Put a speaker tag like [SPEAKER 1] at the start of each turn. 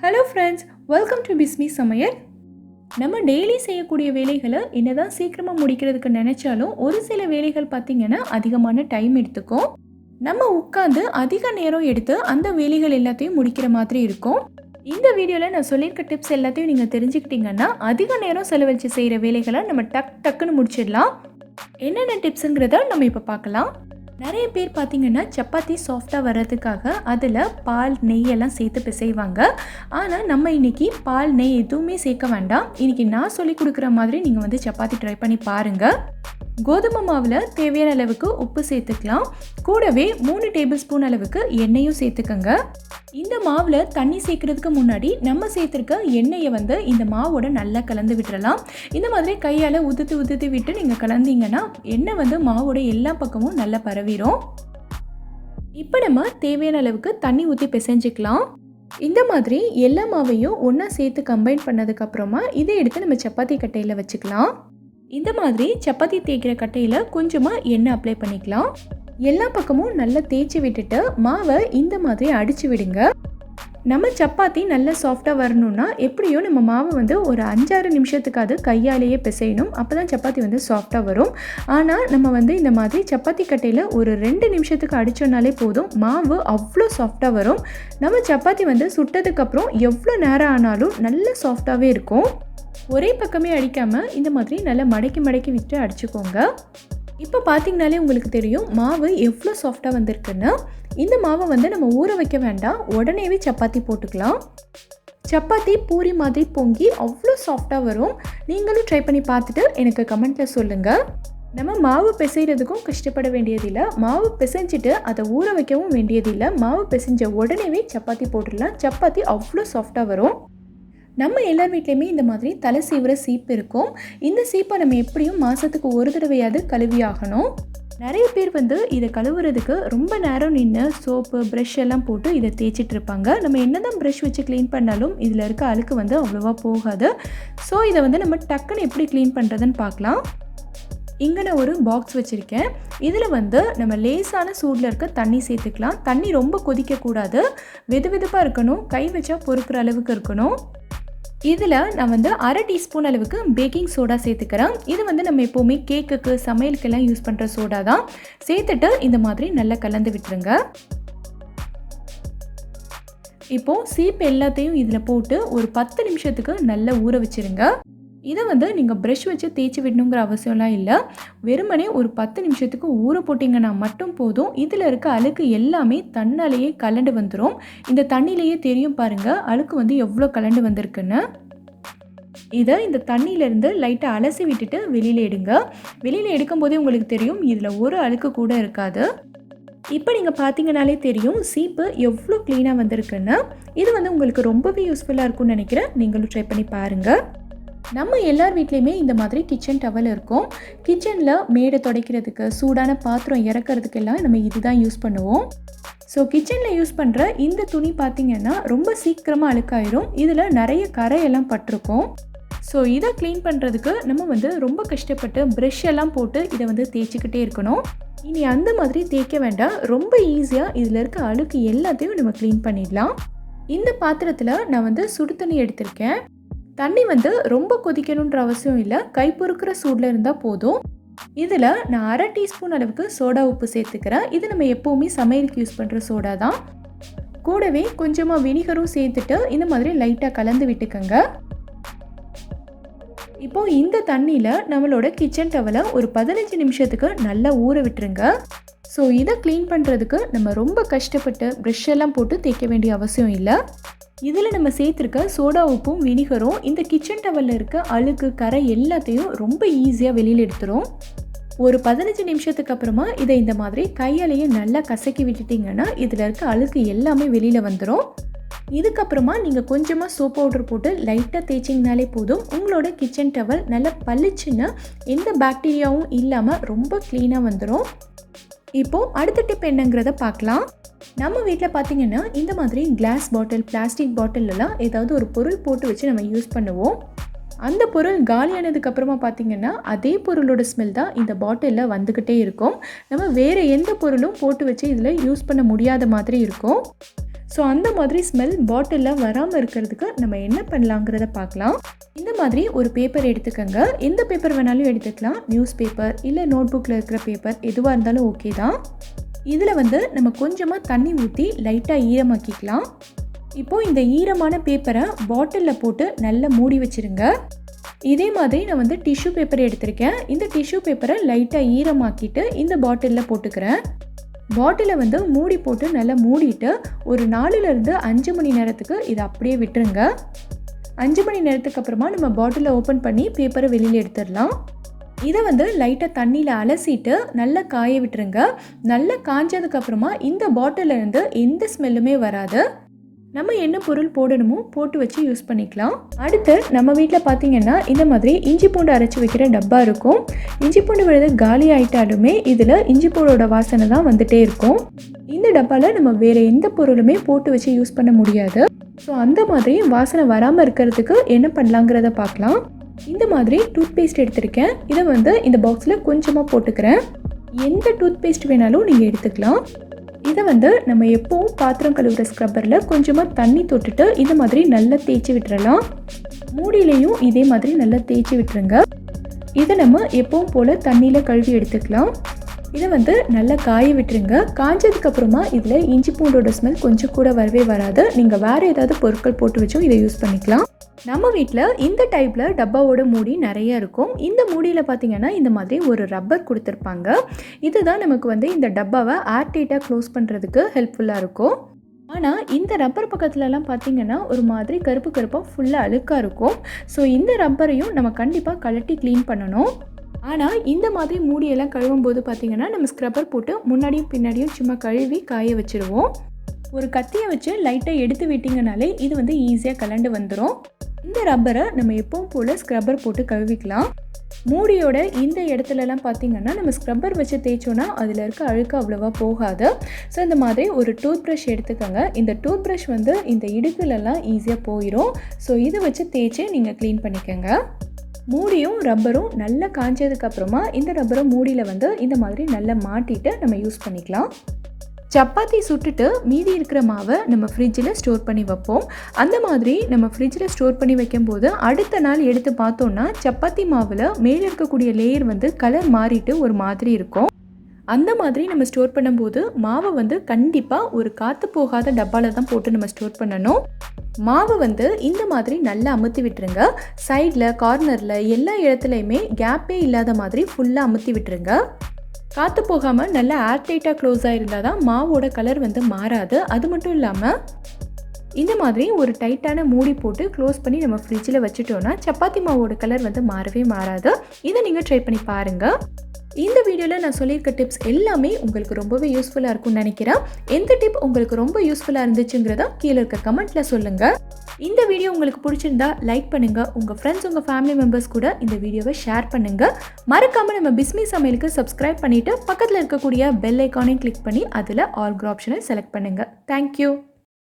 [SPEAKER 1] Hello friends, welcome to Bismi சமையல். நம்ம daily செய்யக்கூடிய வேலைகளை என்னதான் சீக்கிரமாக முடிக்கிறதுக்கு நினச்சாலும் ஒரு சில வேலைகள் பார்த்திங்கன்னா அதிகமான டைம் எடுத்துக்கும். நம்ம உட்காந்து அதிக நேரம் எடுத்து அந்த வேலைகள் எல்லாத்தையும் முடிக்கிற மாதிரி இருக்கும். இந்த வீடியோவில் நான் சொல்லியிருக்க டிப்ஸ் எல்லாத்தையும் நீங்கள் தெரிஞ்சுக்கிட்டிங்கன்னா அதிக நேரம் செலவழித்து செய்கிற வேலைகளை நம்ம டக்குன்னு முடிச்சிடலாம். என்னென்ன டிப்ஸுங்கிறத நம்ம இப்போ பார்க்கலாம். நிறைய பேர் பார்த்திங்கன்னா சப்பாத்தி சாஃப்டாக வர்றதுக்காக அதில் பால் நெய்யெல்லாம் சேர்த்து பிசைவாங்க. ஆனால் நம்ம இன்றைக்கி பால் நெய் எதுவுமே சேர்க்க வேண்டாம். இன்றைக்கி நான் சொல்லி கொடுக்குற மாதிரி நீங்கள் சப்பாத்தி ட்ரை பண்ணி பாருங்கள். கோதுமை மாவில் தேவையான அளவுக்கு உப்பு சேர்த்துக்கலாம். கூடவே 3 டேபிள் ஸ்பூன் அளவுக்கு எண்ணெயும் சேர்த்துக்கங்க. இந்த மாவில் தண்ணி சேர்க்கறதுக்கு முன்னாடி நம்ம சேர்த்துருக்க எண்ணெயை இந்த மாவோட நல்லா கலந்து விட்டுறலாம். இந்த மாதிரி கையால் உதுத்து விட்டு நீங்கள் கலந்தீங்கன்னா எண்ணெய் மாவோட எல்லா பக்கமும் நல்லா பரவிடும். இப்போ நம்ம தேவையான அளவுக்கு தண்ணி ஊற்றி பிசைஞ்சிக்கலாம். இந்த மாதிரி எல்லா மாவையும் ஒன்றா சேர்த்து கம்பைன் பண்ணதுக்கப்புறமா இதை எடுத்து நம்ம சப்பாத்தி கட்டையில் வச்சுக்கலாம். இந்த மாதிரி சப்பாத்தி தேய்க்கிற கட்டையில் கொஞ்சமாக எண்ணெய் அப்ளை பண்ணிக்கலாம். எல்லா பக்கமும் நல்லா தேய்ச்சி விட்டுட்டு மாவை இந்த மாதிரி அடித்து விடுங்க. நம்ம சப்பாத்தி நல்லா சாஃப்டாக வரணும்னா எப்படியோ நம்ம மாவை ஒரு 5-6 நிமிஷத்துக்காவது கையாலேயே பிசையணும். அப்போ தான் சப்பாத்தி சாஃப்டாக வரும். ஆனால் நம்ம இந்த மாதிரி சப்பாத்தி கட்டையில் ஒரு 2 நிமிஷத்துக்கு அடித்தோன்னாலே போதும், மாவு அவ்வளோ சாஃப்டாக வரும். நம்ம சப்பாத்தி சுட்டதுக்கப்புறம் எவ்வளோ நேரம் ஆனாலும் நல்லா சாஃப்டாகவே இருக்கும். ஒரே பக்கமே அடிக்காமல் இந்த மாதிரி நல்லா மடக்கி விட்டு அடிச்சுக்கோங்க. இப்போ பார்த்திங்கனாலே உங்களுக்கு தெரியும் மாவு எவ்வளோ சாஃப்டாக வந்திருக்குன்னு. இந்த மாவை நம்ம ஊற வைக்க வேண்டாம், உடனேவே சப்பாத்தி போட்டுக்கலாம். சப்பாத்தி பூரி மாதிரி பொங்கி அவ்வளோ சாஃப்டாக வரும். நீங்களும் ட்ரை பண்ணி பார்த்துட்டு எனக்கு கமெண்ட்டில் சொல்லுங்கள். நம்ம மாவு பிசைகிறதுக்கும் கஷ்டப்பட வேண்டியதில்லை. மாவு பிசைஞ்சிட்டு அதை ஊற வைக்கவும் வேண்டியதில்லை. மாவு பிசைஞ்ச உடனேவே சப்பாத்தி போட்டுடலாம். சப்பாத்தி அவ்வளோ சாஃப்டாக வரும். நம்ம எல்லார் வீட்லேயுமே இந்த மாதிரி தலை சீவுற சீப்பு இருக்கும். இந்த சீப்பை நம்ம எப்படியும் மாதத்துக்கு ஒரு தடவையாவது கழுவி ஆகணும். நிறைய பேர் இதை கழுவுறதுக்கு ரொம்ப நேரம் நின்று சோப்பு ப்ரஷ் எல்லாம் போட்டு இதை தேய்ச்சிட்டு இருப்பாங்க. நம்ம என்ன தான் ப்ரஷ் வச்சு க்ளீன் பண்ணாலும் இதில் இருக்க அழுக்கு அவ்வளோவா போகாது. ஸோ இதை நம்ம டக்குன்னு எப்படி க்ளீன் பண்ணுறதுன்னு பார்க்கலாம். இங்கே நான் ஒரு பாக்ஸ் வச்சுருக்கேன். இதில் நம்ம லேசான சூடில் இருக்க தண்ணி சேர்த்துக்கலாம். தண்ணி ரொம்ப கொதிக்கக்கூடாது, வெதுவெதுப்பாக இருக்கணும், கை வச்சா பொறுக்கிற அளவுக்கு இருக்கணும். இதில் நான் 1/2 டீஸ்பூன் அளவுக்கு பேக்கிங் சோடா சேர்த்துக்கிறேன். இது நம்ம எப்போவுமே கேக்குக்கு சமையலுக்கெல்லாம் யூஸ் பண்ணுற சோடா தான். சேர்த்துட்டு இந்த மாதிரி நல்லா கலந்து விட்டுருங்க. இப்போது சீப்பு எல்லாத்தையும் இதில் போட்டு ஒரு 10 நிமிஷத்துக்கு நல்லா ஊற வச்சுருங்க. இதை நீங்கள் ப்ரஷ் வச்சு தேய்ச்சி விடணுங்கிற அவசியம்லாம் இல்லை. வெறுமனே ஒரு 10 நிமிஷத்துக்கு ஊற போட்டிங்கன்னா மட்டும் போதும். இதில் இருக்க அழுக்கு எல்லாமே தன்னாலேயே கலண்டு வந்துடும். இந்த தண்ணியிலேயே தெரியும் பாருங்கள் அழுக்கு எவ்வளோ கலண்டு வந்திருக்குன்னு. இதை இந்த தண்ணியிலேருந்து லைட்டாக அலசி விட்டுட்டு வெளியில் எடுங்க. வெளியில் எடுக்கும்போதே உங்களுக்கு தெரியும் இதில் ஒரு அழுக்கு கூட இருக்காது. இப்போ நீங்கள் பார்த்தீங்கனாலே தெரியும் சீப்பு எவ்வளோ க்ளீனாக வந்திருக்குன்னு. இது உங்களுக்கு ரொம்பவே யூஸ்ஃபுல்லாக இருக்கும்னு நினைக்கிறேன். நீங்களும் ட்ரை பண்ணி பாருங்கள். நம்ம எல்லார் வீட்லேயுமே இந்த மாதிரி கிச்சன் டவல் இருக்கும். கிச்சனில் மேடை துடைக்கிறதுக்கு, சூடான பாத்திரம் இறக்கிறதுக்கெல்லாம் நம்ம இதுதான் யூஸ் பண்ணுவோம். ஸோ கிச்சனில் யூஸ் பண்ணுற இந்த துணி பார்த்திங்கன்னா ரொம்ப சீக்கிரமாக அழுக்காயிரும். இதில் நிறைய கரையெல்லாம் பட்டிருக்கும். ஸோ இதை க்ளீன் பண்ணுறதுக்கு நம்ம ரொம்ப கஷ்டப்பட்டு ப்ரஷ் எல்லாம் போட்டு இதை தேய்ச்சிக்கிட்டே இருக்கணும். இனி அந்த மாதிரி தேய்க்க வேண்டாம். ரொம்ப ஈஸியாக இதில் இருக்க அழுக்கு எல்லாத்தையும் நம்ம க்ளீன் பண்ணிடலாம். இந்த பாத்திரத்தில் நான் சுடு தண்ணி எடுத்திருக்கேன். தண்ணி ரொம்ப கொதிக்கணுன்ற அவசியம் இல்லை, கை பொறுக்கிற சூடில் இருந்தால் போதும். இதில் நான் 1/2 டீஸ்பூன் அளவுக்கு சோடா உப்பு சேர்த்துக்கிறேன். இது நம்ம எப்போவுமே சமையலுக்கு யூஸ் பண்ணுற சோடா தான். கூடவே கொஞ்சமாக வினிகரும் சேர்த்துட்டு இந்த மாதிரி லைட்டாக கலந்து விட்டுக்கங்க. இப்போது இந்த தண்ணியில் நம்மளோட கிச்சன் டவலை ஒரு 15 நிமிஷத்துக்கு நல்லா ஊற விட்டுருங்க. ஸோ இதை க்ளீன் பண்ணுறதுக்கு நம்ம ரொம்ப கஷ்டப்பட்டு ப்ரஷ் எல்லாம் போட்டு தேய்க்க வேண்டிய அவசியம் இல்லை. இதில் நம்ம சேர்த்துருக்க சோடா உப்பும் வினிகரும் இந்த கிச்சன் டவலில் இருக்க அழுக்கு கரை எல்லாத்தையும் ரொம்ப ஈஸியாக வெளியில் எடுத்துரும். ஒரு 15 நிமிஷத்துக்கு அப்புறமா இதை இந்த மாதிரி கையாலேயே நல்லா கசக்கி விட்டுட்டிங்கன்னா இதில் இருக்க அழுக்கு எல்லாமே வெளியில் வந்துடும். இதுக்கப்புறமா நீங்கள் கொஞ்சமாக சோப் பவுடர் போட்டு லைட்டாக தேய்ச்சிங்கனாலே போதும். உங்களோட கிச்சன் டவல் நல்லா பளிச்சுன்னு எந்த பாக்டீரியாவும் இல்லாமல் ரொம்ப க்ளீனாக வந்துடும். இப்போது அடுத்த டிப் என்னங்கிறத பார்க்கலாம். நம்ம வீட்டில் பார்த்திங்கன்னா இந்த மாதிரி கிளாஸ் பாட்டில், பிளாஸ்டிக் பாட்டிலெலாம் ஏதாவது ஒரு பொருள் போட்டு வச்சு நம்ம யூஸ் பண்ணுவோம். அந்த பொருள் காலியானதுக்கப்புறமா பார்த்திங்கன்னா அதே பொருளோட ஸ்மெல் தான் இந்த பாட்டிலில் வந்துக்கிட்டே இருக்கும். நம்ம வேறு எந்த பொருளும் போட்டு வச்சு இதில் யூஸ் பண்ண முடியாத மாதிரி இருக்கும். ஸோ அந்த மாதிரி ஸ்மெல் பாட்டிலில் வராமல் இருக்கிறதுக்கு நம்ம என்ன பண்ணலாங்கிறத பார்க்கலாம். இந்த மாதிரி ஒரு பேப்பர் எடுத்துக்கோங்க. எந்த பேப்பர் வேணாலும் எடுத்துக்கலாம். நியூஸ் பேப்பர் இல்லை நோட் புக்கில் இருக்கிற பேப்பர் எதுவாக இருந்தாலும் ஓகே தான். இதில் நம்ம கொஞ்சமாக தண்ணி ஊற்றி லைட்டாக ஈரமாக்கிக்கலாம். இப்போது இந்த ஈரமான பேப்பரை பாட்டிலில் போட்டு நல்லா மூடி வச்சுருங்க. இதே மாதிரி நான் டிஷ்யூ பேப்பர் எடுத்திருக்கேன். இந்த டிஷ்யூ பேப்பரை லைட்டாக ஈரமாக்கிட்டு இந்த பாட்டிலில் போட்டுக்கிறேன். பாட்டிலை மூடி போட்டு நல்லா மூடிட்டு ஒரு 4லேருந்து 5 மணி நேரத்துக்கு இதை அப்படியே விட்டுருங்க. 5 மணி நேரத்துக்கு அப்புறமா நம்ம பாட்டிலை ஓப்பன் பண்ணி பேப்பரை வெளியில் எடுத்துடலாம். இதை லைட்டாக தண்ணியில் அலசிட்டு நல்லா காய விட்டுருங்க. நல்லா காஞ்சதுக்கப்புறமா இந்த பாட்டிலேருந்து எந்த ஸ்மெல்லுமே வராது. நம்ம என்ன பொருள் போடணுமோ போட்டு வச்சு யூஸ் பண்ணிக்கலாம். அடுத்து நம்ம வீட்டில் பார்த்திங்கன்னா இந்த மாதிரி இஞ்சி பூண்டு அரைச்சி வைக்கிற டப்பா இருக்கும். இஞ்சி பூண்டு விழுது காலி ஆகிட்டாலுமே இதில் இஞ்சி பூண்டோட வாசனை தான் வந்துகிட்டே இருக்கும். இந்த டப்பாவில் நம்ம வேறு எந்த பொருளுமே போட்டு வச்சு யூஸ் பண்ண முடியாது. ஸோ அந்த மாதிரி வாசனை வராமல் இருக்கிறதுக்கு என்ன பண்ணலாங்கிறத பார்க்கலாம். இந்த மாதிரி டூத் பேஸ்ட் எடுத்திருக்கேன். இதை இந்த பாக்ஸில் கொஞ்சமாக போட்டுக்கிறேன். எந்த டூத் பேஸ்ட் வேணாலும் நீங்கள் எடுத்துக்கலாம். இதை நம்ம எப்போவும் பாத்திரம் கழுவுற ஸ்க்ரப்பரில் கொஞ்சமாக தண்ணி தொட்டுட்டு இந்த மாதிரி நல்லா தேய்ச்சி விட்டுறலாம். மூடியிலையும் இதே மாதிரி நல்லா தேய்ச்சி விட்டுருங்க. இதை நம்ம எப்பவும் போல் தண்ணியில் கழுவி எடுத்துக்கலாம். இதை நல்லா காய விட்டுருங்க. காஞ்சதுக்கப்புறமா இதில் இஞ்சி பூண்டோட ஸ்மெல் கொஞ்சம் கூட வரவே வராது. நீங்கள் வேறு ஏதாவது பொருட்கள் போட்டு வச்சும் இதை யூஸ் பண்ணிக்கலாம். நம்ம வீட்டில் இந்த டைப்பில் டப்பாவோட மூடி நிறைய இருக்கும். இந்த மூடியில் பார்த்திங்கன்னா இந்த மாதிரி ஒரு ரப்பர் கொடுத்துருப்பாங்க. இதுதான் நமக்கு இந்த டப்பாவை ஏர்டைட்டாக க்ளோஸ் பண்ணுறதுக்கு ஹெல்ப்ஃபுல்லாக இருக்கும். ஆனால் இந்த ரப்பர் பக்கத்துலலாம் பார்த்திங்கன்னா ஒரு மாதிரி கருப்பு கருப்பாக ஃபுல்லாக அழுக்காக இருக்கும். ஸோ இந்த ரப்பரையும் நம்ம கண்டிப்பாக கழட்டி க்ளீன் பண்ணணும். ஆனால் இந்த மாதிரி மூடியெல்லாம் கழுவும் போது பார்த்திங்கன்னா நம்ம ஸ்க்ரப்பர் போட்டு முன்னாடியும் பின்னாடியும் சும்மா கழுவி காய வச்சுருவோம். ஒரு கத்தியை வச்சு லைட்டாக எடுத்து விட்டிங்கனாலே இது ஈஸியாக கலண்டு வந்துடும். இந்த ரப்பரை நம்ம எப்பவும் போல் ஸ்க்ரப்பர் போட்டு கழுவிக்கலாம். மூடியோட இந்த இடத்துலலாம் பார்த்திங்கன்னா நம்ம ஸ்க்ரப்பர் வச்சு தேய்ச்சோன்னா அதில் இருக்க அழுக்கு அவ்வளோவா போகாது. ஸோ இந்த மாதிரி ஒரு டூத் ப்ரஷ் எடுத்துக்கோங்க. இந்த டூத் ப்ரஷ் இந்த இடுக்குலலாம் ஈஸியாக போயிடும். ஸோ இதை வச்சு தேய்ச்சி நீங்கள் க்ளீன் பண்ணிக்கோங்க. மூடியும் ரப்பரும் நல்லா காய்ச்சதுக்கப்புறமா இந்த ரப்பரை மூடியில் இந்த மாதிரி நல்லா மாட்டிட்டு நம்ம யூஸ் பண்ணிக்கலாம். சப்பாத்தி சுட்டுட்டு மீதி இருக்கிற மாவை நம்ம ஃப்ரிட்ஜில் ஸ்டோர் பண்ணி வைப்போம். அந்த மாதிரி நம்ம ஃப்ரிட்ஜில் ஸ்டோர் பண்ணி வைக்கும்போது அடுத்த நாள் எடுத்து பார்த்தோன்னா சப்பாத்தி மாவில் மேலே இருக்கக்கூடிய லேயர் கலர் மாறிட்டு ஒரு மாதிரி இருக்கும். அந்த மாதிரி நம்ம ஸ்டோர் பண்ணும்போது மாவை கண்டிப்பாக ஒரு காற்று போகாத டப்பாவில் தான் போட்டு நம்ம ஸ்டோர் பண்ணணும். மாவை இந்த மாதிரி நல்லா அமுத்தி விட்டுருங்க. சைடில் கார்னரில் எல்லா இடத்துலையுமே கேப்பே இல்லாத மாதிரி ஃபுல்லாக அமுத்தி விட்டுருங்க. காற்று போகாமல் நல்லா ஏர்டைட்டாக க்ளோஸாக இருந்தால் தான் மாவோட கலர் மாறாது. அது மட்டும் இல்லாமல் இந்த மாதிரி ஒரு டைட்டான மூடி போட்டு க்ளோஸ் பண்ணி நம்ம ஃப்ரிட்ஜில் வச்சுட்டோன்னா சப்பாத்தி மாவோட கலர் மாறவே மாறாது. இதை நீங்கள் ட்ரை பண்ணி பாருங்கள். இந்த வீடியோவில் நான் சொல்லியிருக்க டிப்ஸ் எல்லாமே உங்களுக்கு ரொம்பவே யூஸ்ஃபுல்லாக இருக்கும்னு நினைக்கிறேன். எந்த டிப் உங்களுக்கு ரொம்ப யூஸ்ஃபுல்லாக இருந்துச்சுங்கிறத கீழே இருக்க கமெண்ட்டில் சொல்லுங்கள். இந்த வீடியோ உங்களுக்கு பிடிச்சிருந்தா லைக் பண்ணுங்கள். உங்கள் ஃப்ரெண்ட்ஸ் உங்கள் ஃபேமிலி மெம்பர்ஸ் கூட இந்த வீடியோவை ஷேர் பண்ணுங்கள். மறக்காமல் நம்ம பிஸ்மி சமையலுக்கு சப்ஸ்கிரைப் பண்ணிவிட்டு பக்கத்தில் இருக்கக்கூடிய பெல் ஐக்கானையும் கிளிக் பண்ணி அதில் ஆல் ஆப்ஷனை செலக்ட் பண்ணுங்கள். தேங்க்யூ.